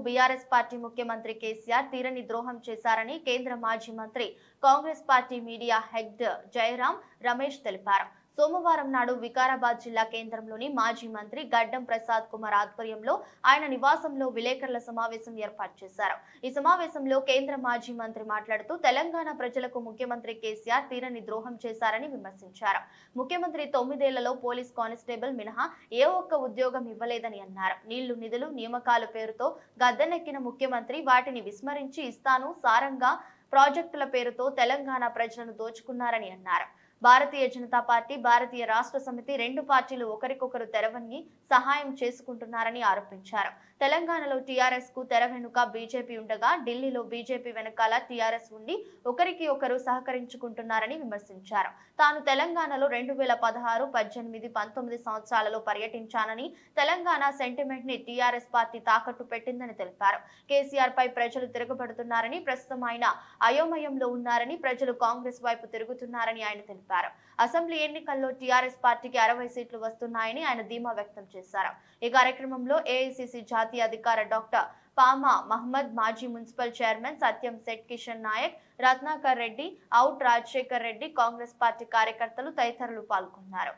BRS party ముఖ్యమంత్రి కేసీఆర్ తీరని ద్రోహం చేశారని కేంద్ర మాజీ మంత్రి Congress party media head Jayaram Ramesh తెలిపారు. సోమవారం నాడు వికారాబాద్ జిల్లా కేంద్రంలోని మాజీ మంత్రి గడ్డం ప్రసాద్ కుమార్ ఆధ్వర్యంలో ఆయన నివాసంలో విలేకరుల సమావేశం ఏర్పాటు చేశారు. ఈ సమావేశంలో కేంద్ర మాజీ మంత్రి మాట్లాడుతూ తెలంగాణ ప్రజలకు ముఖ్యమంత్రి కేసీఆర్ తీరని ద్రోహం చేశారని విమర్శించారు. ముఖ్యమంత్రి 9 ఏళ్లలో పోలీస్ కానిస్టేబుల్ మినహా ఏ ఒక్క ఉద్యోగం ఇవ్వలేదని అన్నారు. నీళ్లు, నిధులు, నియామకాల పేరుతో గద్దెనెక్కిన ముఖ్యమంత్రి వాటిని విస్మరించి ఇస్తాను సారంగా ప్రాజెక్టుల పేరుతో తెలంగాణ ప్రజలను దోచుకున్నారని అన్నారు. భారతీయ జనతా పార్టీ, భారతీయ రాష్ట్ర సమితి రెండు పార్టీలు ఒకరికొకరు తెరవని సహాయం చేసుకుంటున్నారని ఆరోపించారు. తెలంగాణలో టీఆర్ఎస్ కు తెర వెనుక బీజేపీ ఉండగా ఢిల్లీలో బీజేపీ వెనకాల టీఆర్ఎస్ ఉండి ఒకరికి ఒకరు సహకరించుకుంటున్నారని విమర్శించారు. తాను తెలంగాణలో 2016, 18, 19 సంవత్సరాలలో పర్యటించానని, తెలంగాణ సెంటిమెంట్ ని టీఆర్ఎస్ పార్టీ తాకట్టు పెట్టిందని తెలిపారు. కేసీఆర్ పై ప్రజలు తిరగబడుతున్నారని, ప్రస్తుతం ఆయన అయోమయంలో ఉన్నారని, ప్రజలు కాంగ్రెస్ వైపు తిరుగుతున్నారని ఆయన తెలిపారు. అసెంబ్లీ ఎన్నికల్లో టీఆర్ఎస్ పార్టీకి 60 సీట్లు వస్తున్నాయని ఆయన ధీమా వ్యక్తం చేశారు. ఈ కార్యక్రమంలో ఏఐసిసి జాతీయ అధికార డాక్టర్ పామా మహమ్మద్, మాజీ మున్సిపల్ చైర్మన్ సత్యం శెట్, కిషన్ నాయక్, రత్నాకర్ రెడ్డి, అవుట్ రాజశేఖర్ రెడ్డి, కాంగ్రెస్ పార్టీ కార్యకర్తలు తదితరులు పాల్గొన్నారు.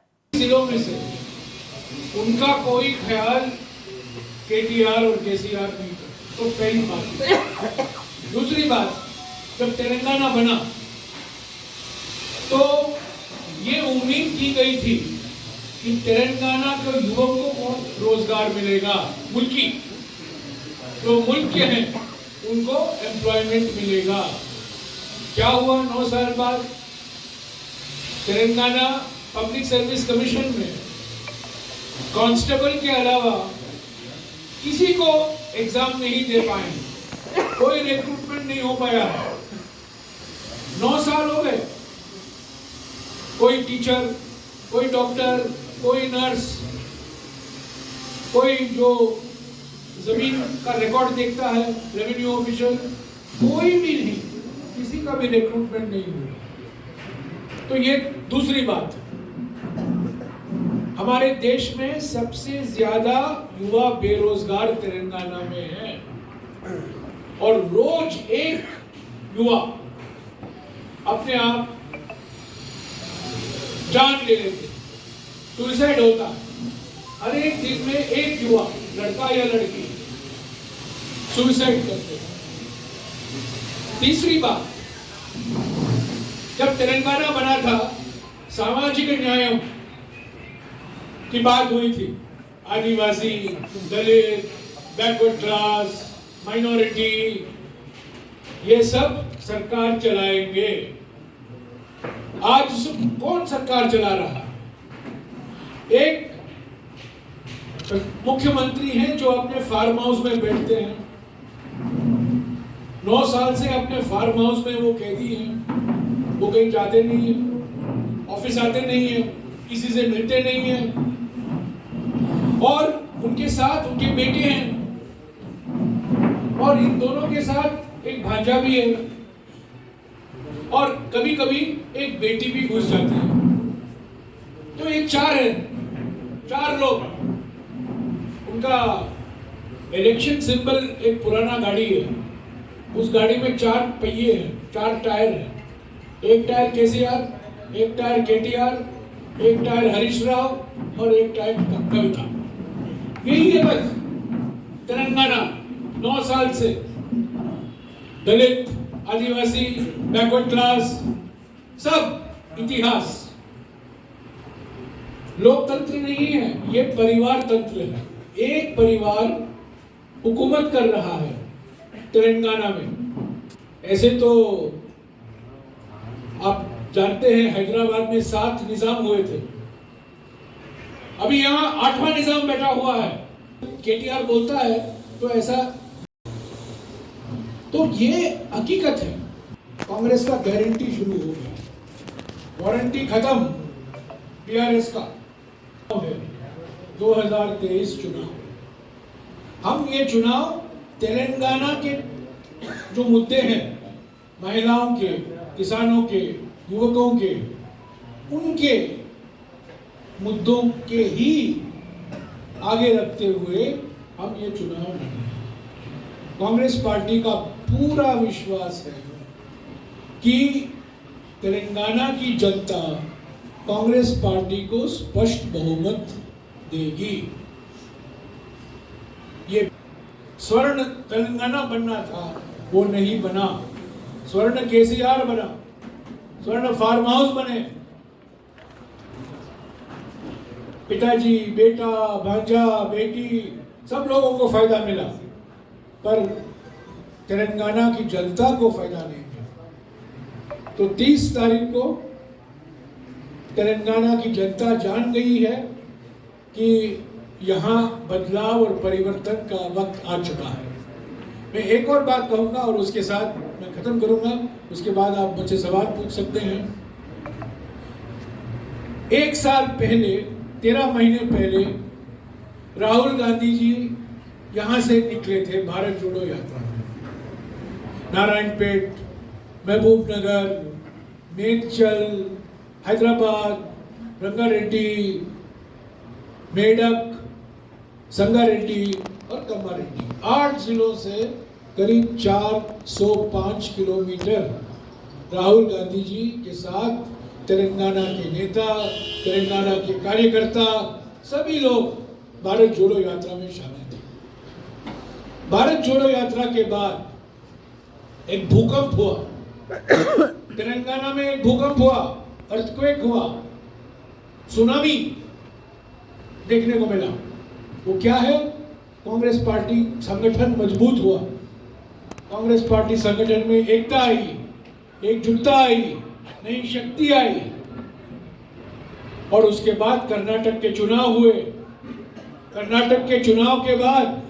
उनका कोई ख्याल केटीआर और केसीआर नहीं था, तो पहली बात। दूसरी बात, जब तेलंगाना बना तो ये उम्मीद की गई थी कि तेलंगाना के युवकों को रोजगार मिलेगा, मुल्की जो मुल्क के हैं उनको एम्प्लॉयमेंट मिलेगा। क्या हुआ? 9 साल बाद तेलंगाना पब्लिक सर्विस कमीशन में कांस्टेबल के अलावा किसी को एग्जाम नहीं दे पाए, कोई रिक्रूटमेंट नहीं हो पाया। 9 साल हो गए, कोई टीचर, कोई डॉक्टर, कोई नर्स, कोई जो जमीन का रिकॉर्ड देखता है, रेवेन्यू ऑफिसर, कोई भी नहीं, किसी का भी रिक्रूटमेंट नहीं हुआ। तो ये दूसरी बात, हमारे देश में सबसे ज्यादा युवा बेरोजगार तेलंगाना में है और रोज एक युवा अपने आप जान ले लेते, सुसाइड होता है। हर एक दिन में एक युवा, लड़का या लड़की, सुसाइड करते हैं। तीसरी बात, जब तेलंगाना बना था सामाजिक न्याय की बात हुई थी, आदिवासी, दलित, बैकवर्ड क्लास, माइनॉरिटी, ये सब सरकार चलाएंगे। आज कौन सरकार चला रहा है? एक मुख्यमंत्री हैं जो अपने फार्म हाउस में बैठते हैं, 9 साल से अपने फार्म हाउस में वो कैदी हैं, वो कहीं जाते नहीं है, ऑफिस आते नहीं है, किसी से मिलते नहीं है, और उनके साथ उनके बेटे हैं और इन दोनों के साथ एक भांजा भी है और कभी कभी एक बेटी भी घुस जाती है। तो ये 4 लोग, उनका इलेक्शन सिंबल एक पुराना गाड़ी है, उस गाड़ी में 4 पहिए हैं, 4 टायर हैं, एक टायर केसीआर, एक टायर केटीआर, एक टायर हरीश राव और एक टायर कविता। यही है बस तेलंगाना 9 साल से। दलित, आदिवासी, बैकवर्ड क्लास, सब इतिहास। लोकतंत्र नहीं है, ये परिवार तंत्र है। एक परिवार हुकूमत कर रहा है तेलंगाना में। ऐसे तो आप जानते हैं हैदराबाद में 7 निजाम हुए थे, अभी यहाँ 8वां निजाम बैठा हुआ है। केटीआर बोलता है तो ऐसा, तो ये हकीकत है। कांग्रेस का गारंटी शुरू हो गया, वारंटी खत्म। टीआरएस का 2023 चुनाव, हम ये चुनाव तेलंगाना के जो मुद्दे हैं, महिलाओं के, किसानों के, युवकों के, उनके मुद्दों के ही आगे रखते हुए हम ये चुनाव लड़े। कांग्रेस पार्टी का पूरा विश्वास है कि तेलंगाना की जनता कांग्रेस पार्टी को स्पष्ट बहुमत देगी। ये स्वर्ण तेलंगाना बनना था, वो नहीं बना। स्वर्ण केसीआर बना, स्वर्ण फार्म हाउस बने, पिताजी, बेटा, भांजा, बेटी सब लोगों को फायदा मिला, पर तेलंगाना की जनता को फायदा नहीं मिला। तो 30 तारीख को तेलंगाना की जनता जान गई है कि यहाँ बदलाव और परिवर्तन का वक्त आ चुका है। मैं एक और बात कहूंगा और उसके साथ मैं खत्म करूंगा, उसके बाद आप मुझसे सवाल पूछ सकते हैं। 1 साल पहले, 13 महीने पहले राहुल गांधी जी यहाँ से निकले थे भारत जोड़ो यात्रा में। नारायणपेट, महबूबनगर, मेडचल, हैदराबाद, रंगारेड्डी, मेडक, संगारेड्डी और कम्मारेड्डी, 8 जिलों से करीब 405 किलोमीटर राहुल गांधी जी के साथ तेलंगाना के नेता, तेलंगाना के कार्यकर्ता, सभी लोग भारत जोड़ो यात्रा में शामिल थे। भारत जोड़ो यात्रा के बाद एक भूकंप हुआ, तेलंगाना में एक भूकंप हुआ, अर्थक्वेक हुआ, सुनामी देखने को मिला। वो क्या है? कांग्रेस पार्टी संगठन मजबूत हुआ, कांग्रेस पार्टी संगठन में एकता आई, एकजुटता आई, नई शक्ति आई। और उसके बाद कर्नाटक के चुनाव हुए। कर्नाटक के चुनाव के बाद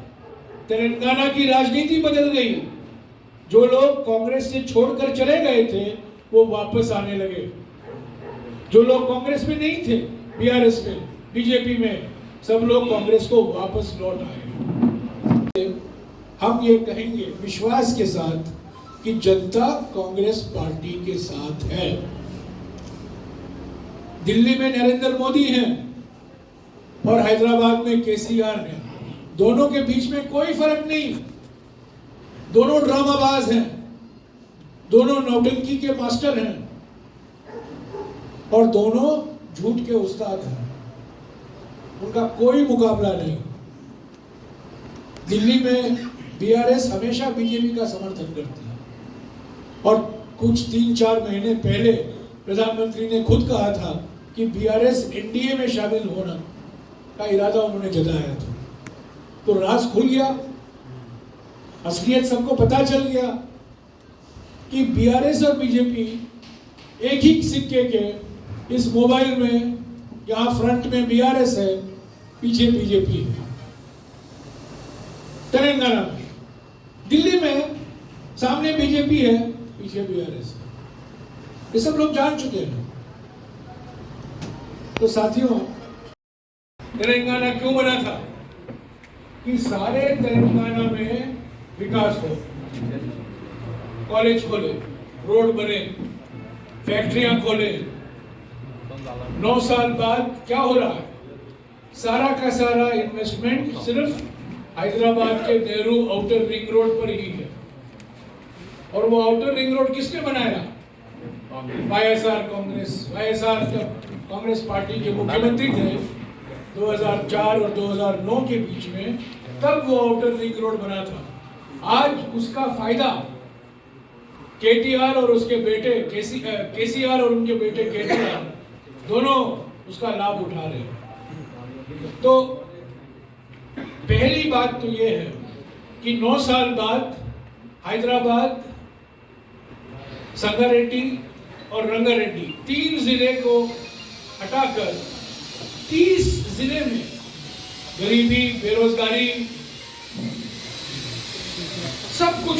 तेलंगाना की राजनीति बदल गई। जो लोग कांग्रेस से छोड़कर चले गए थे वो वापस आने लगे। जो लोग कांग्रेस में नहीं थे, बीआरएस में, बीजेपी में, सब लोग कांग्रेस को वापस लौट आए। हम ये कहेंगे विश्वास के साथ कि जनता कांग्रेस पार्टी के साथ है। दिल्ली में नरेंद्र मोदी हैं और हैदराबाद में केसीआर हैं। दोनों के बीच में कोई फर्क नहीं। दोनों ड्रामाबाज हैं, दोनों नौटंकी के मास्टर हैं और दोनों झूठ के उस्ताद हैं। उनका कोई मुकाबला नहीं। दिल्ली में बीआरएस हमेशा बीजेपी का समर्थन करती है और कुछ 3-4 महीने पहले प्रधानमंत्री ने खुद कहा था कि बीआरएस एनडीए में शामिल होना का इरादा उन्होंने जताया था। तो राज खुल गया, असलियत सबको पता चल गया कि बीआरएस और बीजेपी एक ही सिक्के के इस मोबाइल में, यहाँ फ्रंट में बीआरएस है, पीछे बीजेपी है। तेलंगाना में, दिल्ली में सामने बीजेपी है, पीछे बीआरएस है। ये सब लोग जान चुके हैं। तो साथियों, तेलंगाना क्यों बना था? कि सारे तेलंगाना में विकास हो, कॉलेज खोले, रोड बने, फैक्ट्रियां खोले। 9 साल बाद क्या हो रहा है? सारा का सारा इन्वेस्टमेंट सिर्फ हैदराबाद के नेहरू आउटर रिंग रोड पर ही है। और वो आउटर रिंग रोड किसने बनाया? YSR Congress. YSR Congress party के मुख्यमंत्री थे 2004 और 2009 के बीच में, तब वो आउटर रिंग रोड बना था। आज उसका फायदा केटीआर और उसके बेटे केसीआर और उनके बेटे केटीआर दोनों उसका लाभ उठा रहे हैं। तो पहली बात तो ये है कि 9 साल बाद हैदराबाद, संगारेड्डी और रंगारेड्डी 3 जिले को हटाकर 30 जिले में गरीबी, बेरोजगारी, सब कुछ